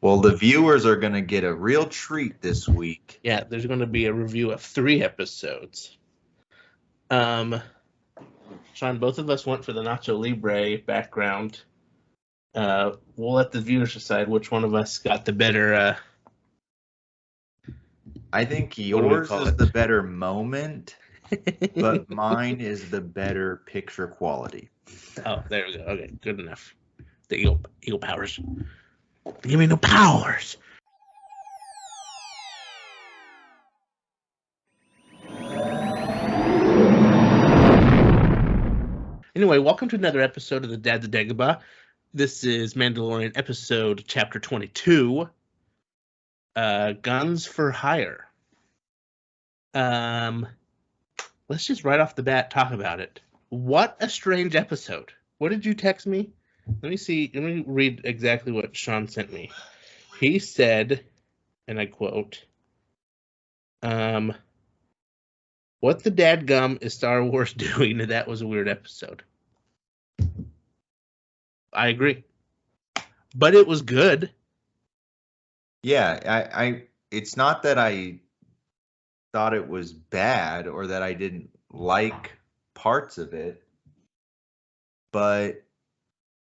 Well, the viewers are going to get a real treat this week. Yeah, there's going to be a review of 3 episodes. Sean, both of us went for the Nacho Libre background. We'll let the viewers decide which one of us got the better. I think yours is the better moment, but mine is the better picture quality. Oh, there we go. Okay, good enough. The Eagle powers. Give me no powers. Anyway, welcome to another episode of the Dagobah. This is Mandalorian episode chapter 22. Guns for Hire. Let's just right off the bat talk about it. What a strange episode. What did you text me? Let me read exactly what Sean sent me. He said, and I quote, what the dadgum is Star Wars doing? That was a weird episode. I agree. But it was good. Yeah, I it's not that I thought it was bad or that I didn't like parts of it, but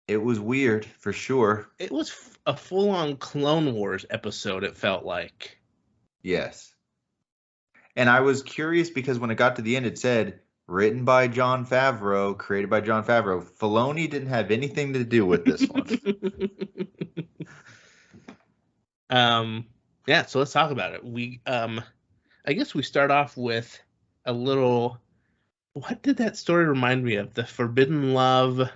it was weird for sure. It was a full-on Clone Wars episode, it felt like. Yes. And I was curious because when it got to the end, it said, written by Jon Favreau, created by Jon Favreau. Filoni didn't have anything to do with this one. Yeah, so let's talk about it. I guess we start off with a little... What did that story remind me of? The Forbidden Love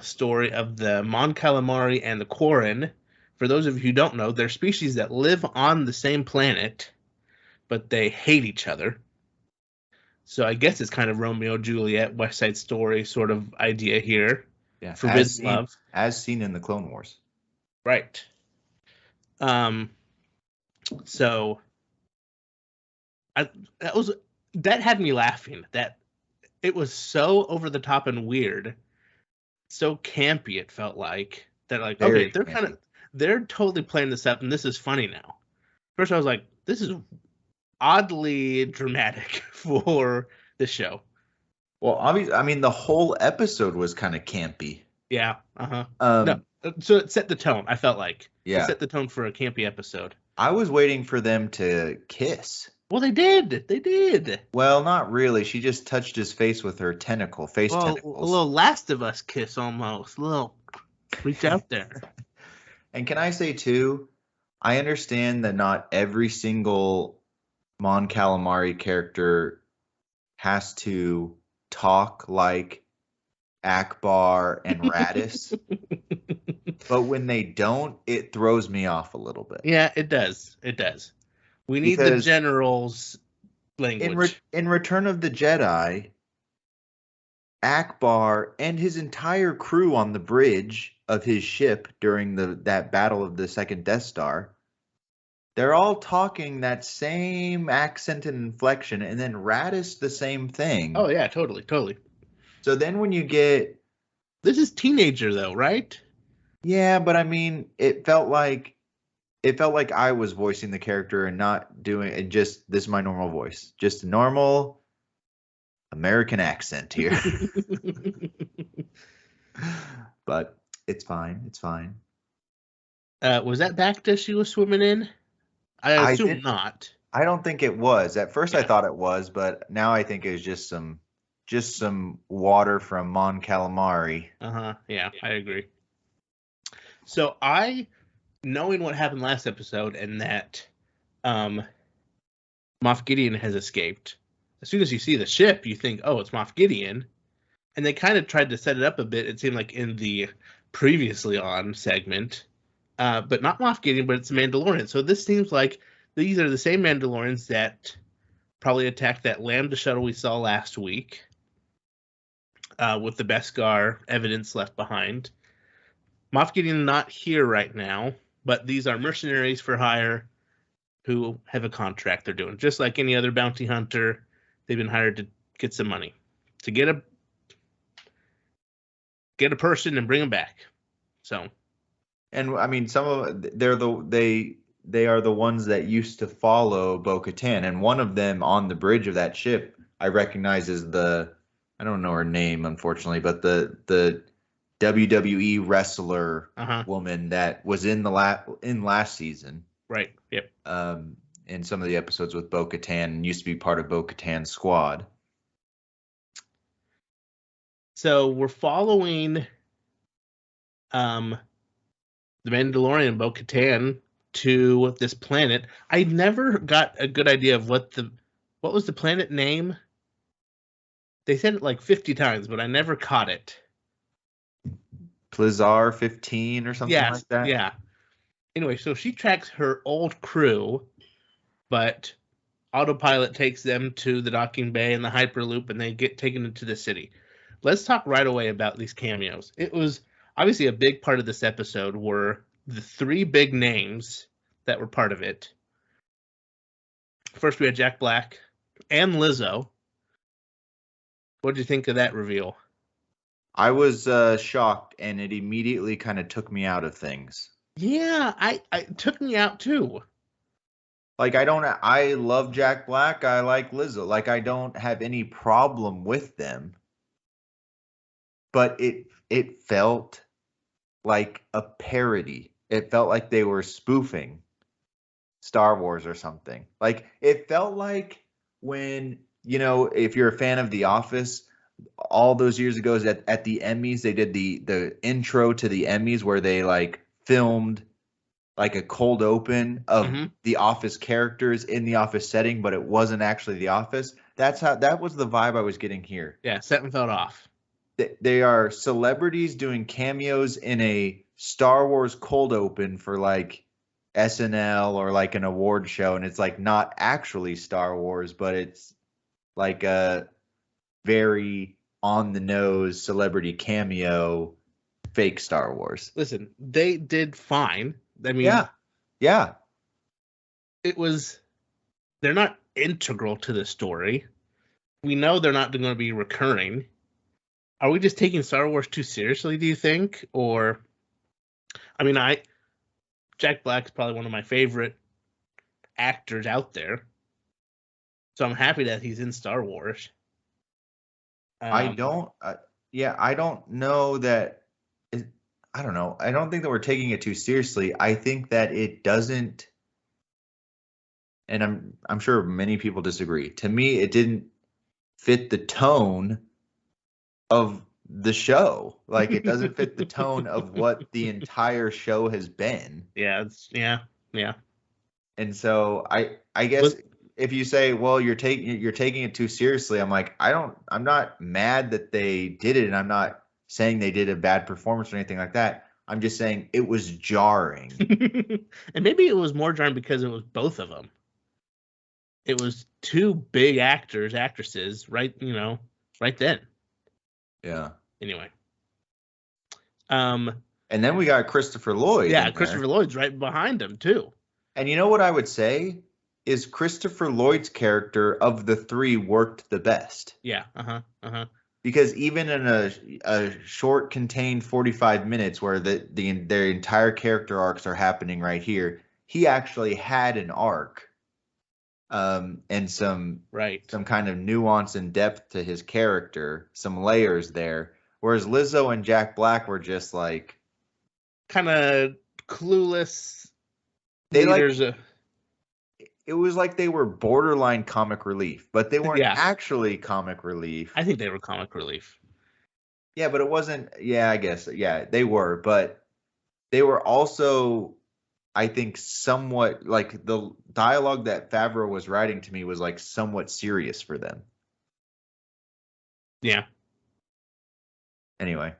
story of the Mon Calamari and the Quarren. For those of you who don't know, they're species that live on the same planet, but they hate each other. So I guess it's kind of Romeo Juliet, West Side Story sort of idea here. Yeah, Forbidden Love, as seen in the Clone Wars. Right. So that had me laughing. That it was so over the top and weird, so campy. It felt like that. Like, Very okay, they're totally playing this up, and this is funny now. First, I was like, this is oddly dramatic for the show. Well, obviously, I mean, the whole episode was kind of campy. Yeah. No, so it set the tone. I felt like it set the tone for a campy episode. I was waiting for them to kiss. Well, they did. They did. Well, not really. She just touched his face with her tentacles. A little Last of Us kiss almost. A little reach out there. And can I say too, I understand that not every single Mon Calamari character has to talk like Akbar and Radis. But when they don't, it throws me off a little bit. Yeah, it does. It does. We need the general's language. In Return of the Jedi, Akbar and his entire crew on the bridge of his ship during that battle of the second Death Star, they're all talking that same accent and inflection, and then Radis the same thing. Oh yeah, totally. So then when you get... This is teenager though, right? Yeah, but I mean, it felt like I was voicing the character and not doing it. Just this is my normal voice, just a normal American accent here. But it's fine. It's fine. Was that Bacta she was swimming in? I assume not. I don't think it was. At first, I thought it was, but now I think it was just some water from Mon Calamari. Yeah, I agree. So knowing what happened last episode and that Moff Gideon has escaped, as soon as you see the ship, you think, oh, it's Moff Gideon. And they kind of tried to set it up a bit, it seemed like, in the previously on segment. But not Moff Gideon, but it's Mandalorian. So this seems like these are the same Mandalorians that probably attacked that Lambda shuttle we saw last week with the Beskar evidence left behind. Moff Gideon not here right now, but these are mercenaries for hire who have a contract they're doing. Just like any other bounty hunter, they've been hired to get some money, to get a person and bring them back. So And I mean, some of they are the ones that used to follow Bo-Katan, and one of them on the bridge of that ship I recognize as the I don't know her name unfortunately, but the WWE wrestler Uh-huh. woman that was in last season. Right. Yep. In some of the episodes with Bo-Katan and used to be part of Bo-Katan's squad. So we're following the Mandalorian Bo-Katan to this planet. I never got a good idea of what was the planet name? They said it like 50 times, but I never caught it. Plizar 15 or something like that. Yeah. Anyway, so she tracks her old crew, but autopilot takes them to the docking bay and the Hyperloop, and they get taken into the city. Let's talk right away about these cameos. It was obviously a big part of this episode were the three big names that were part of it. First, we had Jack Black and Lizzo. What did you think of that reveal? I was shocked, and it immediately kind of took me out of things. Yeah, it took me out too. Like I love Jack Black. I like Lizzo. Like I don't have any problem with them. But it felt like a parody. It felt like they were spoofing Star Wars or something. Like it felt like when, if you're a fan of The Office, all those years ago at the Emmys, they did the intro to the Emmys where they like filmed like a cold open of The Office characters in the Office setting, but it wasn't actually The Office. That was the vibe I was getting here. Yeah, set and felt off. They are celebrities doing cameos in a Star Wars cold open for like SNL or like an award show, and it's like not actually Star Wars, but it's like a very on the nose celebrity cameo fake Star Wars. Listen, they did fine. I mean, yeah. They're not integral to the story. We know they're not going to be recurring. Are we just taking Star Wars too seriously, do you think? Or, I mean, Jack Black's probably one of my favorite actors out there. So I'm happy that he's in Star Wars. I don't know that. I don't know. I don't think that we're taking it too seriously. I think that it doesn't, and I'm sure many people disagree. To me, it didn't fit the tone of the show. Like it doesn't fit the tone of what the entire show has been. Yeah. And so I guess if you say, well, you're taking it too seriously, I'm like, I'm not mad that they did it, and I'm not saying they did a bad performance or anything like that. I'm just saying it was jarring. And maybe it was more jarring because it was both of them. It was two big actresses, right then. Yeah. Anyway. And then we got Christopher Lloyd. Yeah, Christopher Lloyd's right behind him too. And you know what I would say is Christopher Lloyd's character of the three worked the best. Yeah. Because even in a short, contained 45 minutes where their entire character arcs are happening right here, he actually had an arc, and some kind of nuance and depth to his character, some layers there. Whereas Lizzo and Jack Black were just like kind of clueless. It was like they were borderline comic relief, but they weren't actually comic relief. I think they were comic relief. Yeah, but it wasn't. Yeah, I guess. Yeah, they were, but they were also, I think, somewhat like the dialogue that Favreau was writing to me was like somewhat serious for them. Yeah. Anyway,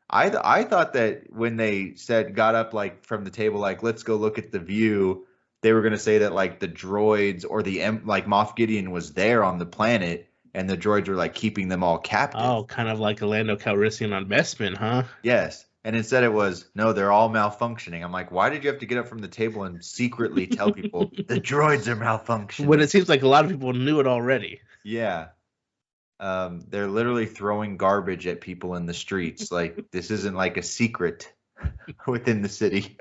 I thought that when they got up like from the table, like let's go look at the view, they were going to say that like the droids or like Moff Gideon was there on the planet and the droids were like keeping them all captive. Oh, kind of like a Lando Calrissian on Bespin, huh? Yes. And instead it was, no, they're all malfunctioning. I'm like, why did you have to get up from the table and secretly tell people the droids are malfunctioning? When it seems like a lot of people knew it already. Yeah. They're literally throwing garbage at people in the streets. Like this isn't like a secret within the city.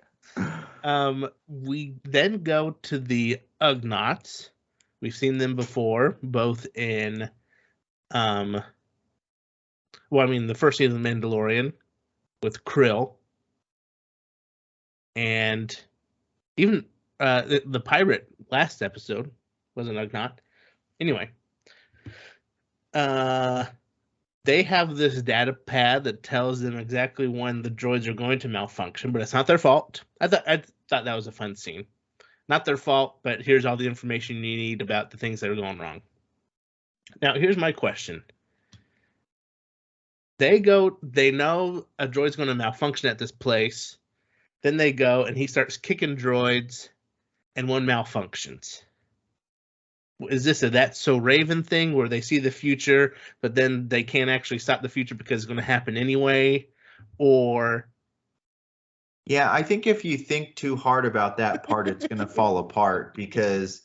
We then go to the Ugnaughts. We've seen them before, both in the first season of The Mandalorian with Krill, and even the pirate last episode was an Ugnaught. Anyway, they have this data pad that tells them exactly when the droids are going to malfunction, but it's not their fault. I thought that was a fun scene. Not their fault, but here's all the information you need about the things that are going wrong. Now, here's my question. They know a droid's going to malfunction at this place. Then they go and he starts kicking droids and one malfunctions. Is this a That's So Raven thing where they see the future, but then they can't actually stop the future because it's going to happen anyway? Or... Yeah, I think if you think too hard about that part, it's going to fall apart, because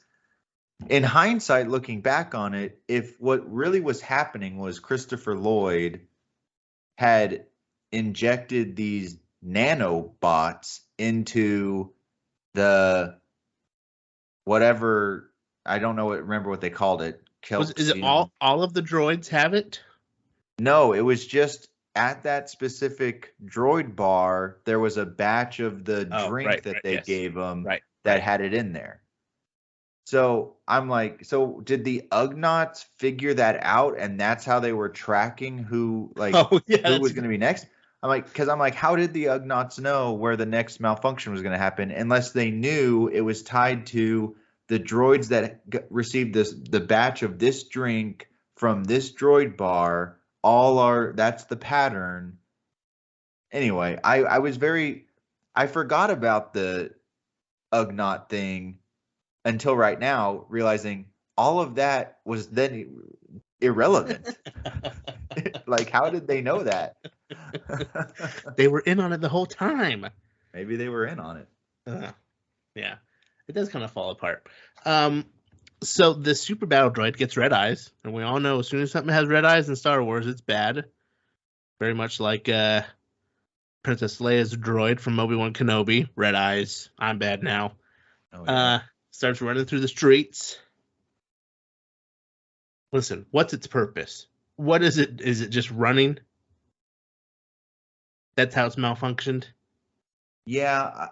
in hindsight, looking back on it, if what really was happening was Christopher Lloyd had injected these nanobots into the whatever, I don't know, remember what they called it. Is it all of the droids have it? No, it was just at that specific droid bar, there was a batch of the drink that they gave them that had it in there. So I'm like, so did the Ugnaughts figure that out, and that's how they were tracking who was going to be next? I'm like, how did the Ugnaughts know where the next malfunction was going to happen unless they knew it was tied to the droids that received the batch of this drink from this droid bar? That's the pattern. Anyway, I forgot about the Ugnaught thing until right now, realizing all of that was then irrelevant. Like, how did they know that? They were in on it the whole time. Maybe they were in on it. Yeah, it does kind of fall apart. So the super battle droid gets red eyes, and we all know as soon as something has red eyes in Star Wars, it's bad. Very much like Princess Leia's droid from Obi-Wan Kenobi. Red eyes. I'm bad now. Oh, yeah. Starts running through the streets. Listen, what's its purpose? What is it? Is it just running? That's how it's malfunctioned? Yeah.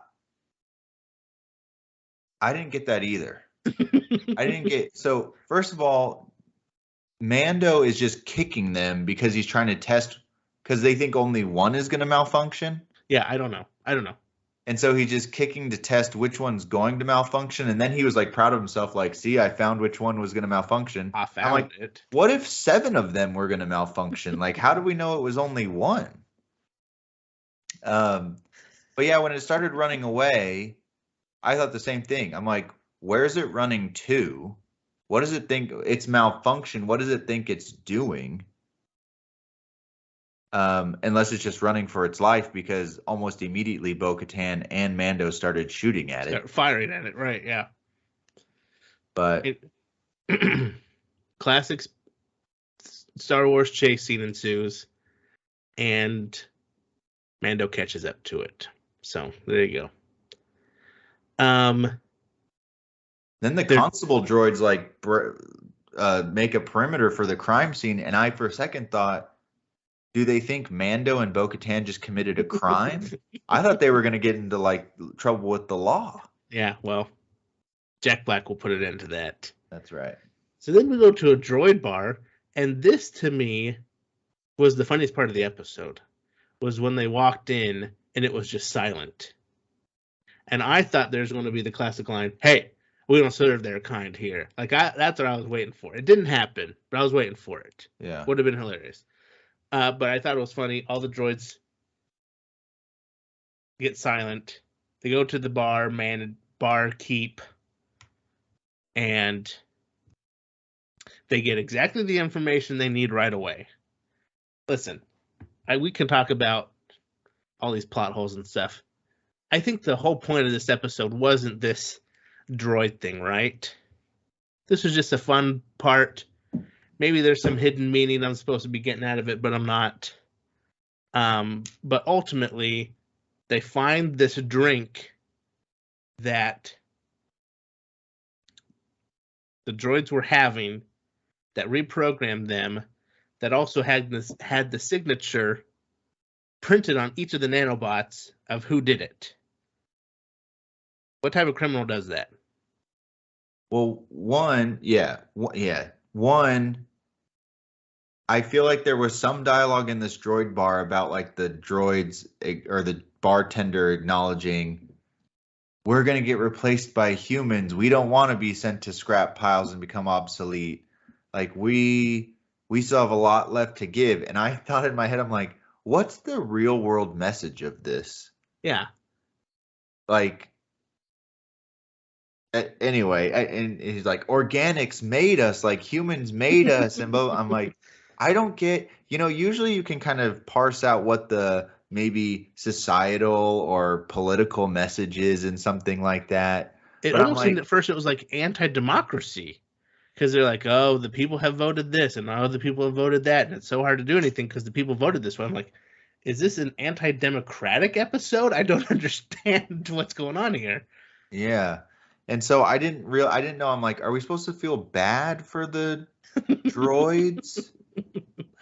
I didn't get that either. So first of all, Mando is just kicking them because he's trying to test, because they think only one is going to malfunction. Yeah, I don't know. And so he's just kicking to test which one's going to malfunction. And then he was like proud of himself, like, see, I found which one was going to malfunction. I found it. What if 7 of them were going to malfunction? Like, how do we know it was only one? But yeah, when it started running away, I thought the same thing. I'm like, where is it running to? What does it think? It's malfunction. What does it think it's doing? Unless it's just running for its life, because almost immediately Bo-Katan and Mando started shooting at it. Firing at it, right, yeah. But classic Star Wars chase scene ensues, and Mando catches up to it. So, there you go. Then the constable droids make a perimeter for the crime scene, and I for a second thought, do they think Mando and Bo-Katan just committed a crime? I thought they were going to get into trouble with the law. Yeah, well, Jack Black will put it into that. That's right. So then we go to a droid bar, and this to me was the funniest part of the episode, was when they walked in and it was just silent. And I thought there's going to be the classic line, hey, we don't serve their kind here. That's what I was waiting for. It didn't happen, but I was waiting for it. Yeah. Would have been hilarious. But I thought it was funny. All the droids get silent. They go to the bar keep, and they get exactly the information they need right away. Listen, we can talk about all these plot holes and stuff. I think the whole point of this episode wasn't this droid thing, right? This was just a fun part. Maybe there's some hidden meaning I'm supposed to be getting out of it, but I'm not. But ultimately, they find this drink that the droids were having that reprogrammed them, that also had the signature printed on each of the nanobots of who did it. What type of criminal does that? Well, one, I feel like there was some dialogue in this droid bar about like the droids or the bartender acknowledging we're going to get replaced by humans. We don't want to be sent to scrap piles and become obsolete. Like we still have a lot left to give. And I thought in my head, I'm like, what's the real world message of this? Yeah. Like, anyway, and he's like, organics made us, like humans made us. And I'm like, I don't get, usually you can kind of parse out what the maybe societal or political message is and something like that. It But I'm almost seemed like, at first it was like anti-democracy, because they're like, oh, the people have voted this and oh, the people have voted that, and it's so hard to do anything because the people voted this way. I'm like, is this an anti-democratic episode? I don't understand what's going on here. yeah. And so I didn't know. I'm like, are we supposed to feel bad for the droids?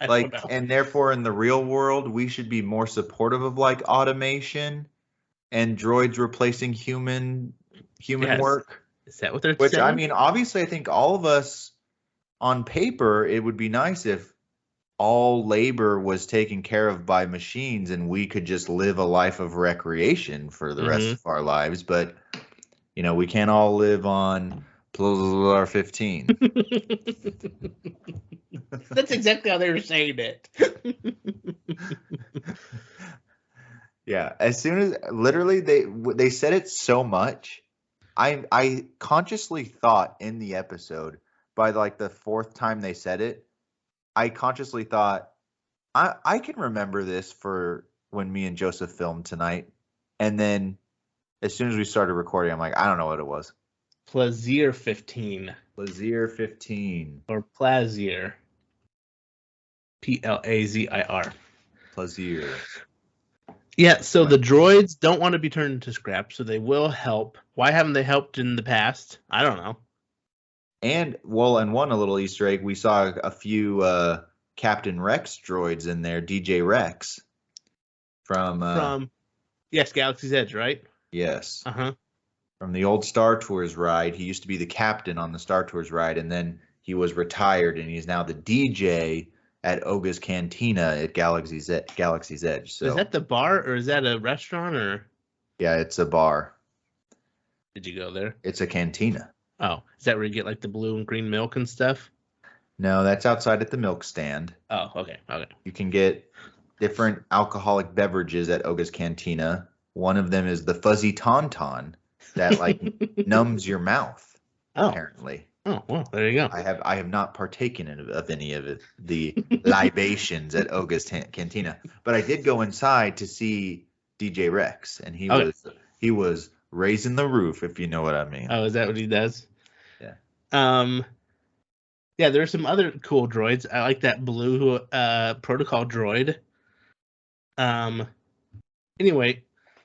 I Like, don't know. and therefore in the real world, we should be more supportive of like automation and droids replacing human Yes. work. Is that what they're Which, saying? I mean, obviously, I think all of us on paper, it would be nice if all labor was taken care of by machines and we could just live a life of recreation for the rest of our lives. But, we can't all live on Plar 15. That's exactly how they were saying it. Yeah, as soon as literally they said it so much, I consciously thought in the episode by like the fourth time they said it, I consciously thought I can remember this for when me and Joseph filmed tonight, and then as soon as we started recording, I'm like, I don't know what it was. Plaisir 15. Plaisir 15. Or Plaisir. Plazir. Plaisir. Yeah, so the droids don't want to be turned into scrap, so they will help. Why haven't they helped in the past? I don't know. And one a little Easter egg, we saw a few Captain Rex droids in there, DJ Rex from yes, Galaxy's Edge, right? Yes. Uh-huh. From the old Star Tours ride. He used to be the captain on the Star Tours ride, and then he was retired, and he's now the DJ at Oga's Cantina at Galaxy's Edge. So is that the bar, or is that a restaurant, or? Yeah, it's a bar. Did you go there? It's a cantina. Oh, is that where you get like the blue and green milk and stuff? No, that's outside at the milk stand. Oh, okay. You can get different alcoholic beverages at Oga's Cantina. One of them is the fuzzy tauntaun that like numbs your mouth. Oh. Apparently. Oh, well, there you go. I have not partaken of any of it, the libations at Oga's Cantina, but I did go inside to see DJ Rex, and he was raising the roof, if you know what I mean. Oh, is that what he does? Yeah. Yeah, there's some other cool droids. I like that blue protocol droid. Anyway,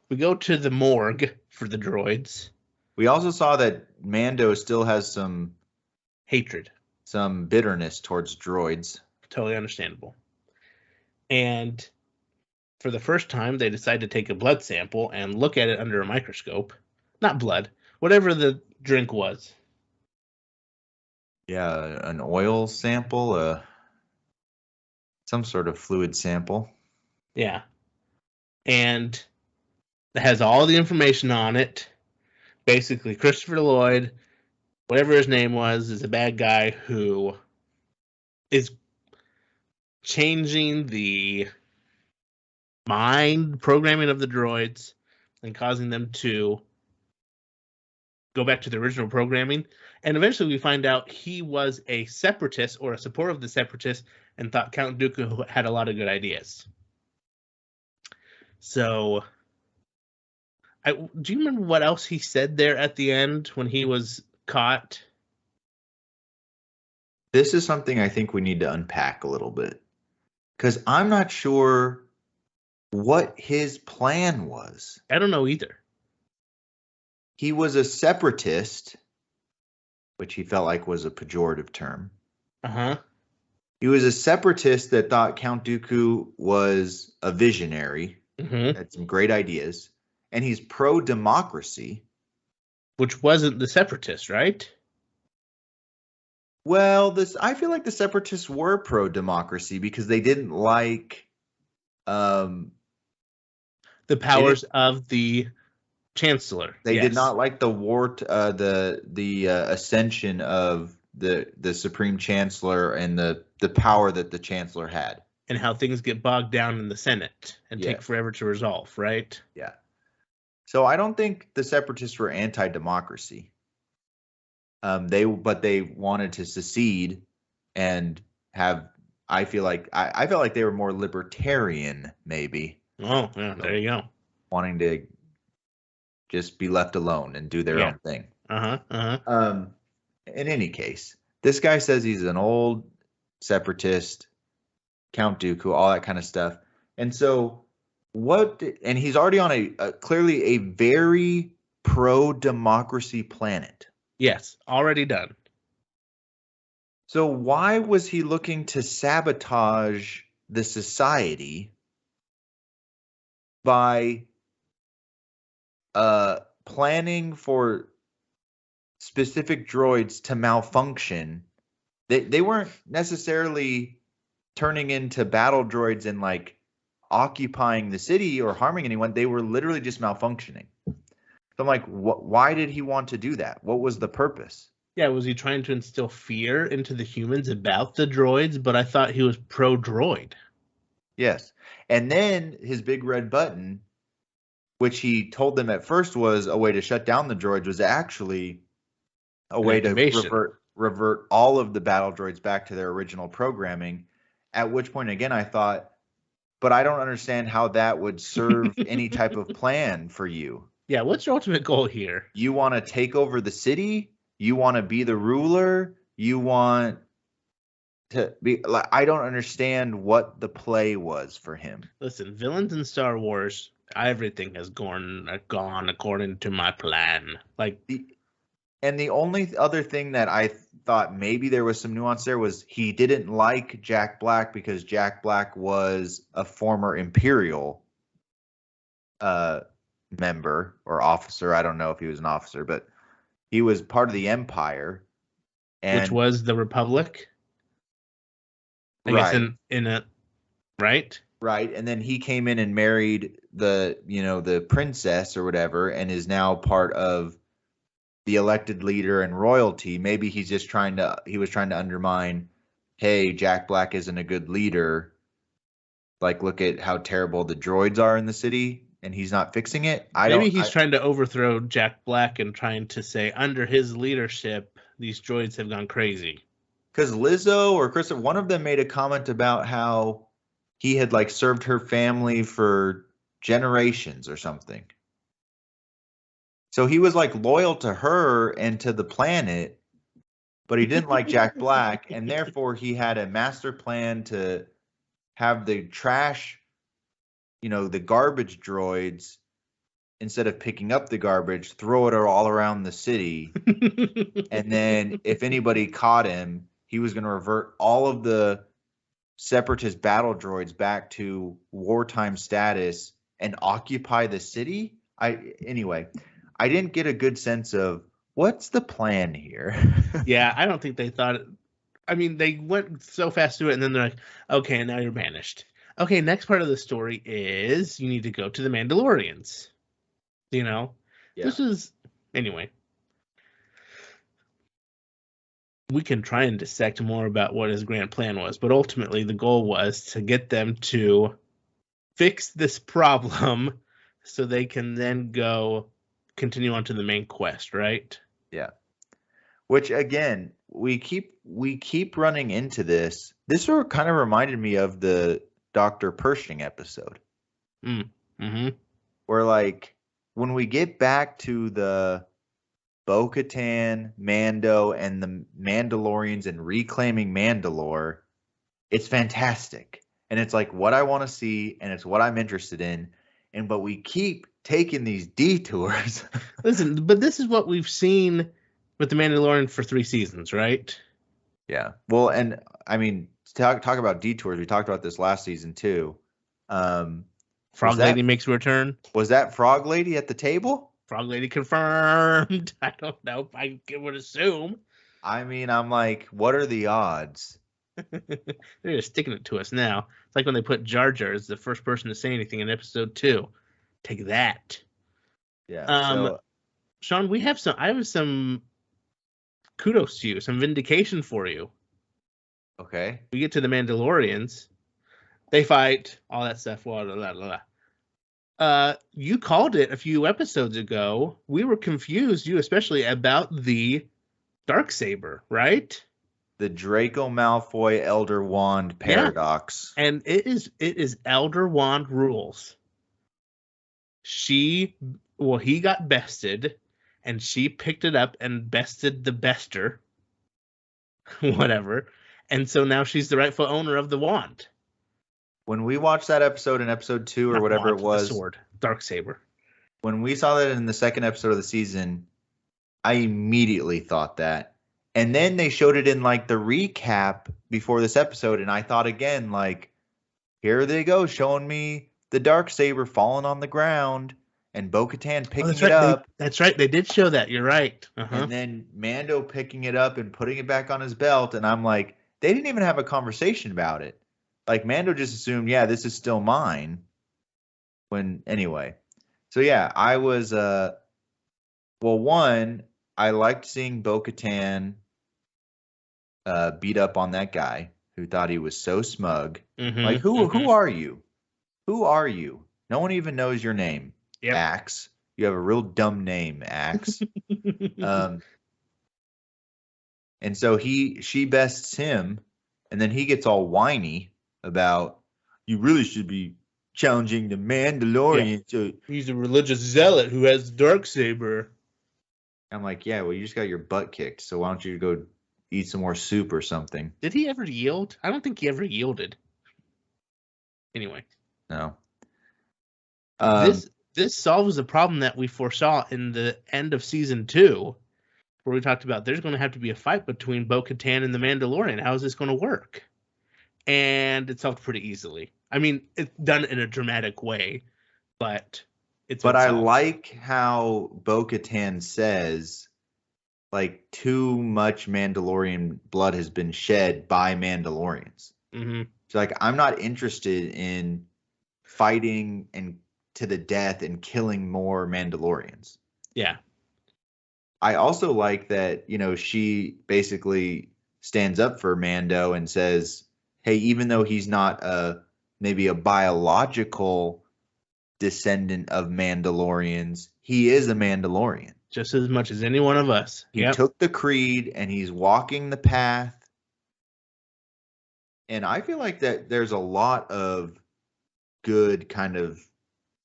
we go to the morgue for the droids. We also saw that Mando still has some hatred, some bitterness towards droids. Totally understandable. And for the first time, they decide to take a blood sample and look at it under a microscope. Not blood, whatever the drink was. Yeah, an oil sample, some sort of fluid sample. Yeah. And it has all the information on it. Basically, Christopher Lloyd, whatever his name was, is a bad guy who is changing the mind programming of the droids and causing them to go back to the original programming. And eventually we find out he was a separatist or a supporter of the separatists and thought Count Dooku had a lot of good ideas. So, do you remember what else he said there at the end when he was caught? This is something I think we need to unpack a little bit, because I'm not sure what his plan was. I don't know either. he was a separatist, which he felt like was a pejorative term. Uh-huh. He was a separatist that thought Count Dooku was a visionary, had some great ideas, and he's pro-democracy. Which wasn't the separatist, right? Well, I feel like the separatists were pro-democracy because they didn't like the powers of the chancellor. They did not like the war, ascension of the supreme chancellor and the power that the chancellor had, and how things get bogged down in the Senate and take forever to resolve, right? Yeah. So I don't think the separatists were anti-democracy. They wanted to secede and have. I feel like I felt like they were more libertarian, maybe. Oh, yeah, there you go. Wanting to just be left alone and do their own thing. In any case, this guy says he's an old separatist, Count Dooku, all that kind of stuff. And so and he's already on a clearly a very pro-democracy planet. Yes, already done. So why was he looking to sabotage the society by planning for specific droids to malfunction? They weren't necessarily turning into battle droids and like occupying the city or harming anyone. They were literally just malfunctioning. So I'm like, why did he want to do that? What was the purpose? Yeah, was he trying to instill fear into the humans about the droids? But I thought he was pro-droid. Yes. And then his big red button, which he told them at first was a way to shut down the droids, was actually a way to revert all of the battle droids back to their original programming. At which point, again, I thought, but I don't understand how that would serve any type of plan for you. Yeah, what's your ultimate goal here? You want to take over the city? You want to be the ruler? You want to be like, I don't understand what the play was for him. Listen, villains in Star Wars, everything has gone according to my plan. And the only other thing that I thought maybe there was some nuance there was he didn't like Jack Black because Jack Black was a former Imperial member or officer. I don't know if he was an officer, but he was part of the Empire, which was the Republic. I guess in a right. And then he came in and married the princess or whatever, and is now part of the elected leader and royalty. Maybe he was trying to undermine, hey, Jack Black isn't a good leader. Like, look at how terrible the droids are in the city, and he's not fixing it. Maybe he's trying to overthrow Jack Black and trying to say, under his leadership, these droids have gone crazy. Because Lizzo or Chris, one of them made a comment about how he had like served her family for generations or something. So he was like loyal to her and to the planet, but he didn't like Jack Black, and therefore he had a master plan to have the trash, the garbage droids, instead of picking up the garbage, throw it all around the city. And then if anybody caught him, he was going to revert all of the separatist battle droids back to wartime status and occupy the city. Anyway, I didn't get a good sense of what's the plan here. Yeah, I don't think they thought it. I mean, they went so fast through it, and then they're like, okay, now you're banished. Okay, next part of the story is you need to go to the Mandalorians. This is anyway. We can try and dissect more about what his grand plan was, but ultimately the goal was to get them to fix this problem so they can then go continue on to the main quest, right? Yeah. Which again, we keep running into this. This sort of kind of reminded me of the Dr. Pershing episode. Mm-hmm. Where like when we get back to the Bo-Katan, Mando, and the Mandalorians and reclaiming Mandalore, it's fantastic. And it's like what I want to see, and it's what I'm interested in. But we keep taking these detours. Listen, but this is what we've seen with The Mandalorian for 3 seasons, right? Yeah. Well, and I mean, talk about detours. We talked about this last season too. Frog Lady makes a return. Was that Frog Lady at the table? Frog Lady confirmed. I don't know. I would assume. I mean, I'm like, what are the odds? They're just sticking it to us now. It's like when they put Jar Jar as the first person to say anything in episode 2. Take that. Yeah. Sean, I have some kudos to you, some vindication for you. Okay. We get to the Mandalorians. They fight, all that stuff. Blah, blah, blah, blah. You called it a few episodes ago. We were confused, you especially, about the Darksaber, right? The Draco Malfoy Elder Wand paradox. Yeah. And it is Elder Wand rules. He got bested, and she picked it up and bested the bester. Whatever. And so now she's the rightful owner of the wand. When we watched that episode in episode 2 or whatever it was, the sword, Darksaber. When we saw that in the second episode of the season, I immediately thought that. And then they showed it in like the recap before this episode, and I thought again, like, here they go, showing me the Darksaber falling on the ground and Bo-Katan picking it up. That's right. They did show that. You're right. And then Mando picking it up and putting it back on his belt. And I'm like, they didn't even have a conversation about it. Like, Mando just assumed, yeah, this is still mine. Anyway. So, yeah, I was, one, I liked seeing Bo-Katan beat up on that guy who thought he was so smug. Like, who are you? Who are you? No one even knows your name. Yep. Axe. You have a real dumb name, Axe. And so she bests him, and then he gets all whiny about, you really should be challenging the Mandalorian. Yeah. He's a religious zealot who has Darksaber. I'm like, yeah, well, you just got your butt kicked, so why don't you go eat some more soup or something? Did he ever yield? I don't think he ever yielded. Anyway. No. This solves the problem that we foresaw in the end of season 2, where we talked about there's going to have to be a fight between Bo-Katan and the Mandalorian. How is this going to work? And it's solved pretty easily. I mean, it's done in a dramatic way, but it's. But I like how Bo-Katan says, like, too much Mandalorian blood has been shed by Mandalorians. So, like, I'm not interested in fighting and to the death and killing more Mandalorians. Yeah. I also like that, she basically stands up for Mando and says, hey, even though he's not maybe a biological descendant of Mandalorians, he is a Mandalorian. Just as much as any one of us. He took the creed and he's walking the path. And I feel like that there's a lot of good kind of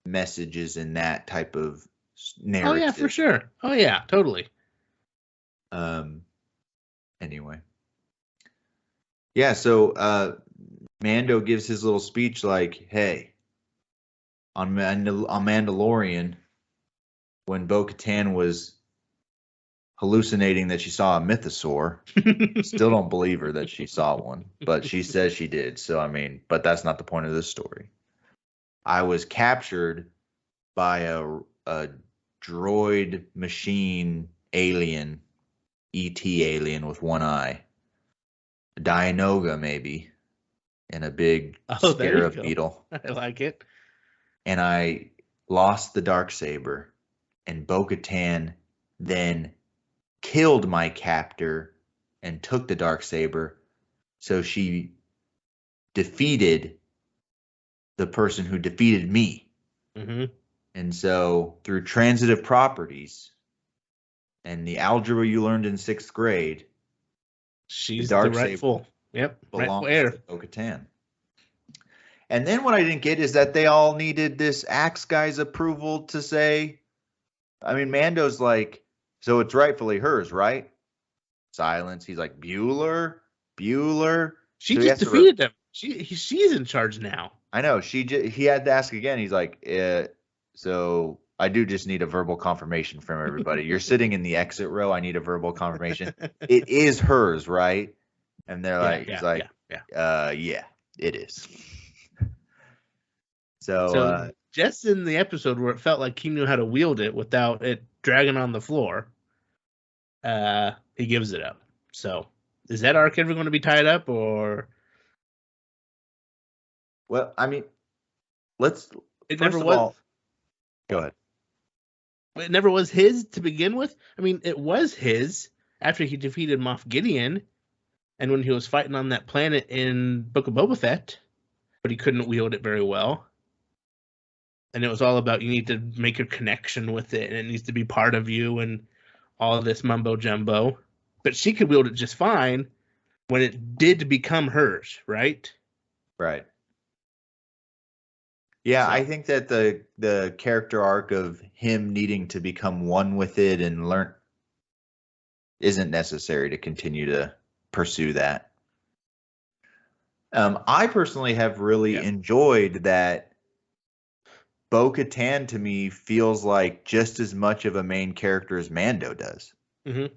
messages in that type of narrative. Oh yeah, for sure. Oh yeah, totally. Anyway. Yeah, so Mando gives his little speech like, hey, on Mandalorian, when Bo-Katan was hallucinating that she saw a mythosaur, still don't believe her that she saw one, but she says she did. So, I mean, but that's not the point of this story. I was captured by a droid machine alien, ET alien with one eye, a Dianoga maybe, and a big scarab beetle. I like it. And I lost the Darksaber, and Bo-Katan then killed my captor and took the Darksaber, so she defeated the person who defeated me. And so through transitive properties and the algebra you learned in 6th grade, she's the rightful belongs to Bo-Katan. And then what I didn't get is that they all needed this Axe guy's approval to say, I mean, Mando's like, so it's rightfully hers, right? Silence. He's like, Bueller. She so just defeated him. She's in charge now. I know. He had to ask again. He's like, so I do just need a verbal confirmation from everybody. You're sitting in the exit row. I need a verbal confirmation. It is hers, right? And they're like, he's like, yeah, it is. So just in the episode where it felt like he knew how to wield it without it dragging on the floor, he gives it up. So is that arc ever going to be tied up, or? Well, I mean, It never was. Go ahead. It never was his to begin with. I mean, it was his after he defeated Moff Gideon, and when he was fighting on that planet in Book of Boba Fett, but he couldn't wield it very well. And it was all about you need to make a connection with it, and it needs to be part of you, and all of this mumbo jumbo. But she could wield it just fine when it did become hers, right? Right. Yeah, so I think that the character arc of him needing to become one with it and learn isn't necessary to continue to pursue that. I personally have really enjoyed that Bo-Katan to me feels like just as much of a main character as Mando does. Mm-hmm.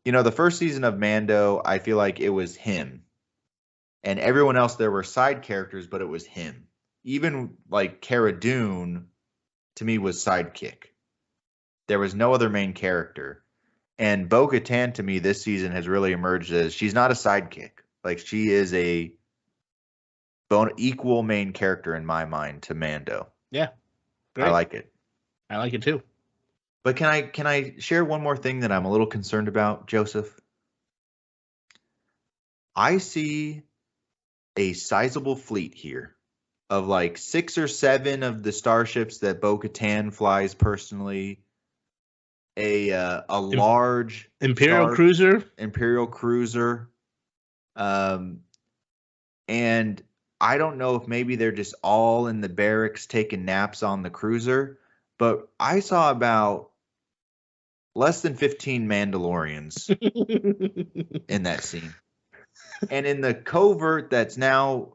You know, the first season of Mando, I feel like it was him. And everyone else, there were side characters, but it was him. Even like Cara Dune, to me, was sidekick. There was no other main character. And Bo-Katan, to me, this season has really emerged as she's not a sidekick. Like, she is a equal main character in my mind to Mando. Yeah. Great. I like it. I like it too. But can I share one more thing that I'm a little concerned about, Joseph? I see a sizable fleet here of like 6 or 7 of the starships that Bo-Katan flies personally. A large Imperial cruiser. And I don't know if maybe they're just all in the barracks taking naps on the cruiser, but I saw about less than 15 Mandalorians in that scene. And in the covert that's now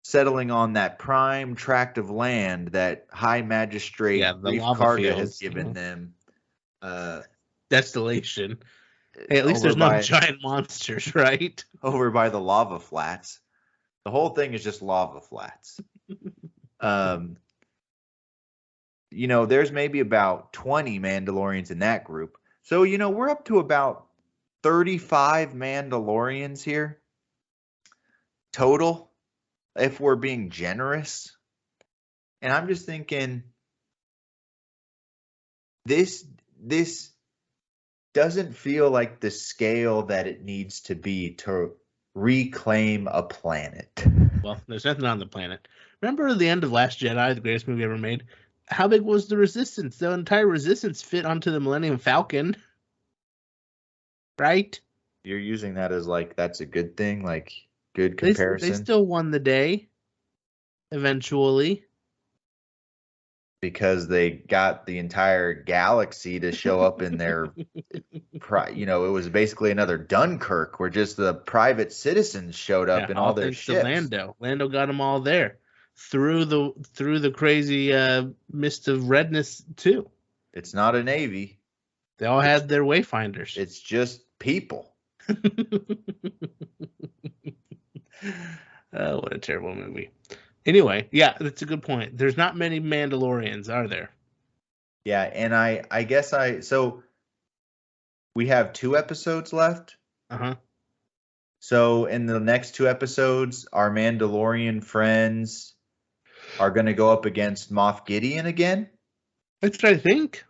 settling on that prime tract of land that High Magistrate Reef Karga has given them. Desolation. Hey, at least there's no giant monsters, right? Over by the lava flats. The whole thing is just lava flats. You know, there's maybe about 20 Mandalorians in that group. So, you know, we're up to about 35 Mandalorians here total, if we're being generous. And I'm just thinking, this doesn't feel like the scale that it needs to be to reclaim a planet. Well, there's nothing on the planet. Remember the end of Last Jedi, the greatest movie ever made? How big was the Resistance? The entire Resistance fit onto the Millennium Falcon. Right? You're using that as like, that's a good thing? Like, good comparison? They still won the day. Eventually. Because they got the entire galaxy to show up in their, you know, it was basically another Dunkirk where just the private citizens showed up in all their ships. Lando got them all there through the crazy mist of redness too. It's not a navy. They all had their wayfinders. It's just people. Oh, what a terrible movie. Anyway, yeah, that's a good point. There's not many Mandalorians, are there? Yeah, and I guess so we have 2 episodes left. Uh-huh. So in the next 2 episodes, our Mandalorian friends are going to go up against Moff Gideon again. That's what I think.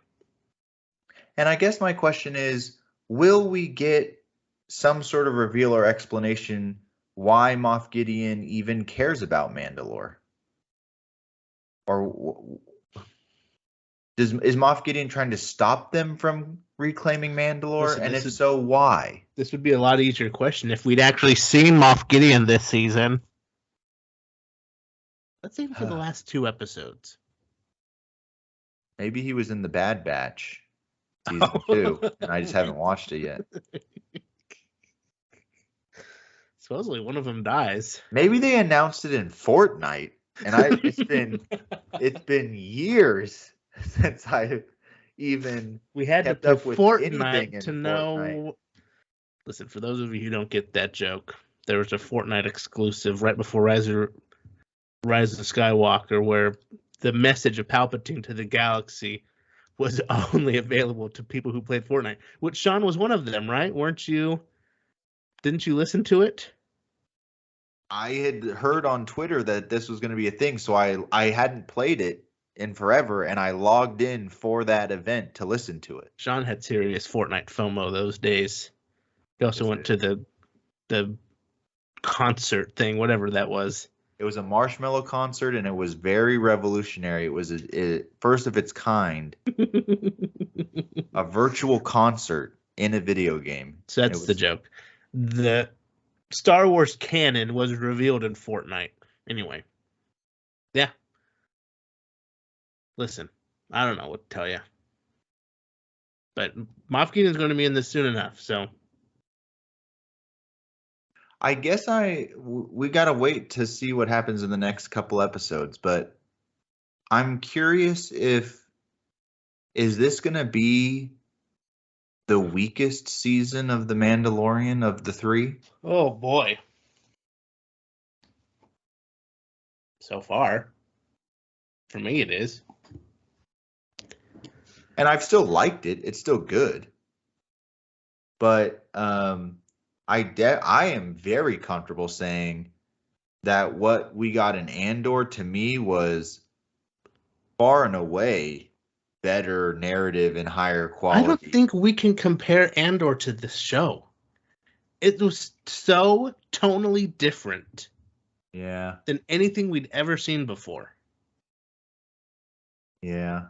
And I guess my question is, will we get some sort of reveal or explanation why Moff Gideon even cares about Mandalore? Or is Moff Gideon trying to stop them from reclaiming Mandalore? Listen, and if so, why? This would be a lot easier question if we'd actually seen Moff Gideon this season. Let's say for the last 2 episodes. Maybe he was in the Bad Batch season 2, and I just haven't watched it yet. Supposedly one of them dies. Maybe they announced it in Fortnite, and it's been years since I even We had to kept play up with anything Fortnite in to Fortnite. know. Listen, for those of you who don't get that joke, there was a Fortnite exclusive right before Rise of Skywalker where the message of Palpatine to the galaxy was only available to people who played Fortnite. Which Sean was one of them, right? Weren't you? Didn't you listen to it? I had heard on Twitter that this was going to be a thing, so I hadn't played it in forever, and I logged in for that event to listen to it. Sean had serious Fortnite FOMO those days. He also went to the concert thing, whatever that was. It was a Marshmello concert, and it was very revolutionary. It was first of its kind, a virtual concert in a video game. So that's the joke. The Star Wars canon was revealed in Fortnite. Anyway. Yeah. Listen, I don't know what to tell you. But Moff Gideon's going to be in this soon enough, so. I guess we got to wait to see what happens in the next couple episodes, but I'm curious is this going to be the weakest season of The Mandalorian of the 3? Oh, boy. So far. For me, it is. And I've still liked it. It's still good. But I am very comfortable saying that what we got in Andor to me was far and away better narrative and higher quality. I don't think we can compare Andor to this show. It was so tonally different. Yeah. Than anything we'd ever seen before. Yeah.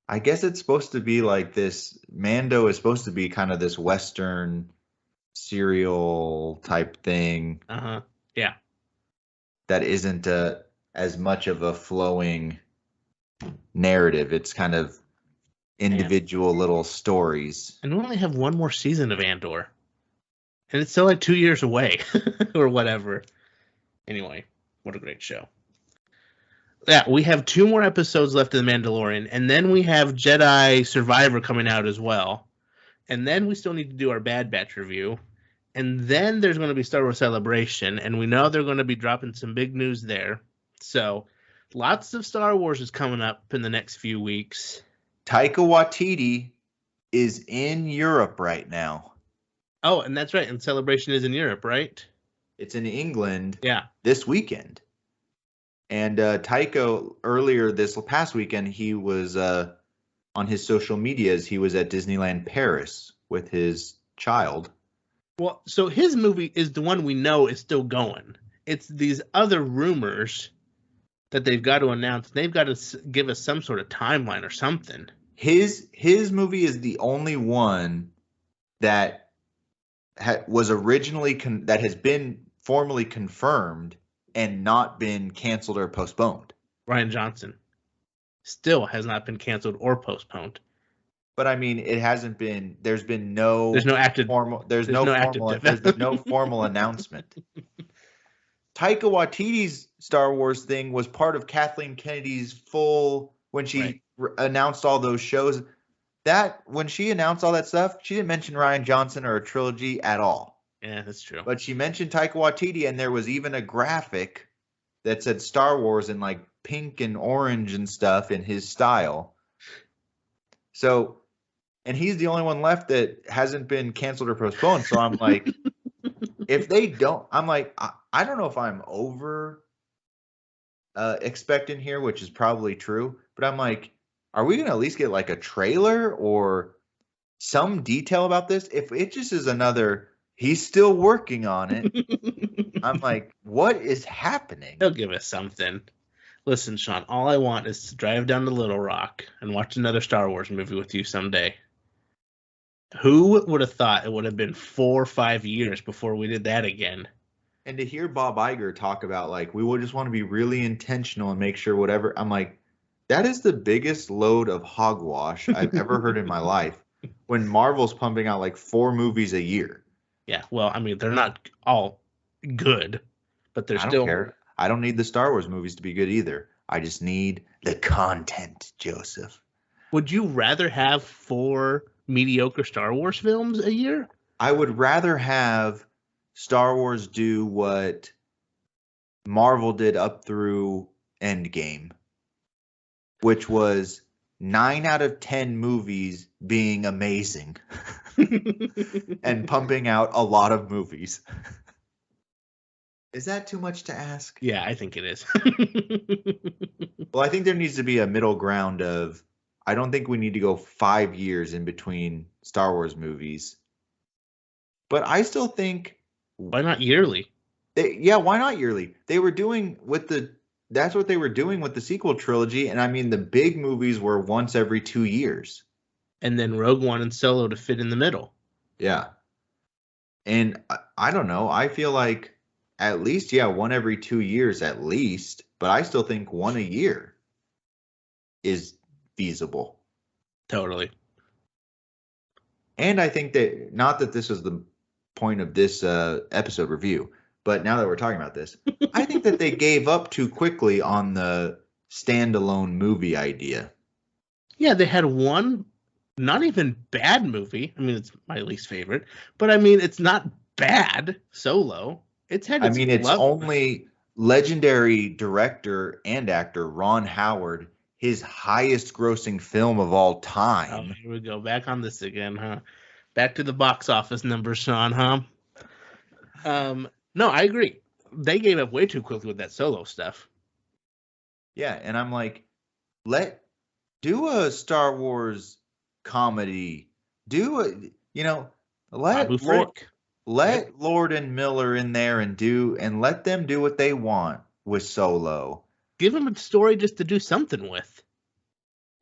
I guess it's supposed to be like this. Mando is supposed to be kind of this Western serial type thing. Yeah. That isn't as much of a flowing narrative. It's kind of individual little stories. And we only have one more season of Andor. And it's still like 2 years away or whatever. Anyway, what a great show. Yeah, we have 2 more episodes left of The Mandalorian, and then we have Jedi Survivor coming out as well. And then we still need to do our Bad Batch review. And then there's going to be Star Wars Celebration, and we know they're going to be dropping some big news there. So lots of Star Wars is coming up in the next few weeks. Taika Waititi is in Europe right now. Oh, and that's right. And Celebration is in Europe, right? It's in England. Yeah. This weekend. And Taika, earlier this past weekend, he was on his social medias, he was at Disneyland Paris with his child. Well, so his movie is the one we know is still going. It's these other rumors that they've got to announce. They've got to give us some sort of timeline or something. His movie is the only one that was originally that has been formally confirmed and not been canceled or postponed. Rian Johnson still has not been canceled or postponed. But I mean, it hasn't been. There's no active formal. There's no formal announcement. Taika Waititi's Star Wars thing was part of Kathleen Kennedy's full when she announced all those shows. That when she announced all that stuff, she didn't mention Rian Johnson or a trilogy at all. Yeah, that's true. But she mentioned Taika Waititi, and there was even a graphic that said Star Wars in like pink and orange and stuff in his style. So, and he's the only one left that hasn't been canceled or postponed. So I'm like, if they don't, I'm like, I don't know if I'm over expecting here, which is probably true. But I'm like, are we going to at least get like a trailer or some detail about this? If it just is another, he's still working on it. I'm like, what is happening? They'll give us something. Listen, Sean, all I want is to drive down to Little Rock and watch another Star Wars movie with you someday. Who would have thought it would have been 4 or 5 years before we did that again? And to hear Bob Iger talk about like, we would just want to be really intentional and make sure whatever. I'm like, that is the biggest load of hogwash I've ever heard in my life when Marvel's pumping out like 4 movies a year. Yeah, well, I mean, they're not all good, but they're still. Don't care. I don't need the Star Wars movies to be good either. I just need the content, Joseph. Would you rather have 4 mediocre Star Wars films a year? I would rather have Star Wars do what Marvel did up through Endgame, which was 9 out of 10 movies being amazing and pumping out a lot of movies. Is that too much to ask? Yeah, I think it is. Well, I think there needs to be a middle ground of, I don't think we need to go 5 years in between Star Wars movies. But I still think, Why not yearly? why not yearly? That's what they were doing with the sequel trilogy. And I mean, the big movies were once every 2 years. And then Rogue One and Solo to fit in the middle. Yeah. And I don't know. I feel like at least, one every 2 years at least. But I still think one a year is feasible. Totally. And I think that, not that this was the point of this episode review, but now that we're talking about this, I think that they gave up too quickly on the standalone movie idea. Yeah, they had one not even bad movie. I mean, it's my least favorite, but I mean, it's not bad. Solo. It's only legendary director and actor Ron Howard, his highest grossing film of all time. Oh, here we go. Back on this again, huh? Back to the box office numbers, Sean, huh? No, I agree. They gave up way too quickly with that Solo stuff. Yeah, and I'm like, do a Star Wars comedy. Let Lord and Miller in there and let them do what they want with Solo. Give them a story just to do something with.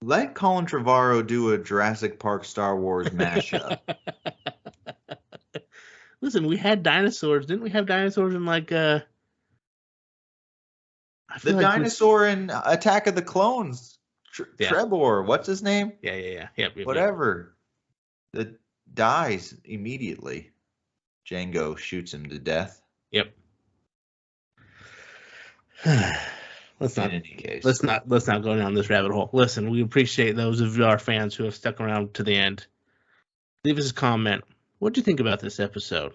Let Colin Trevorrow do a Jurassic Park Star Wars mashup. Listen, we had dinosaurs. Didn't we have dinosaurs in the dinosaur in Attack of the Clones? Trebor, what's his name? Yeah. Whatever. That dies immediately. Django shoots him to death. Yep. Let's not go down this rabbit hole. Listen, we appreciate those of our fans who have stuck around to the end. Leave us a comment. What do you think about this episode?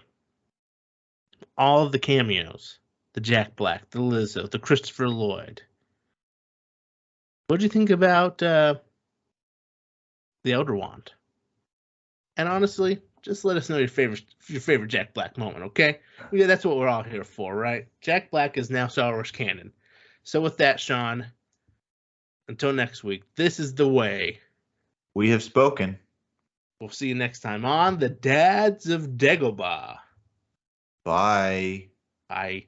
All of the cameos, the Jack Black, the Lizzo, the Christopher Lloyd. What do you think about the Elder Wand? And honestly, just let us know your favorite Jack Black moment, okay? Yeah, that's what we're all here for, right? Jack Black is now Star Wars canon. So with that, Sean, until next week, this is the way. We have spoken. We'll see you next time on the Dads of Dagobah. Bye. Bye.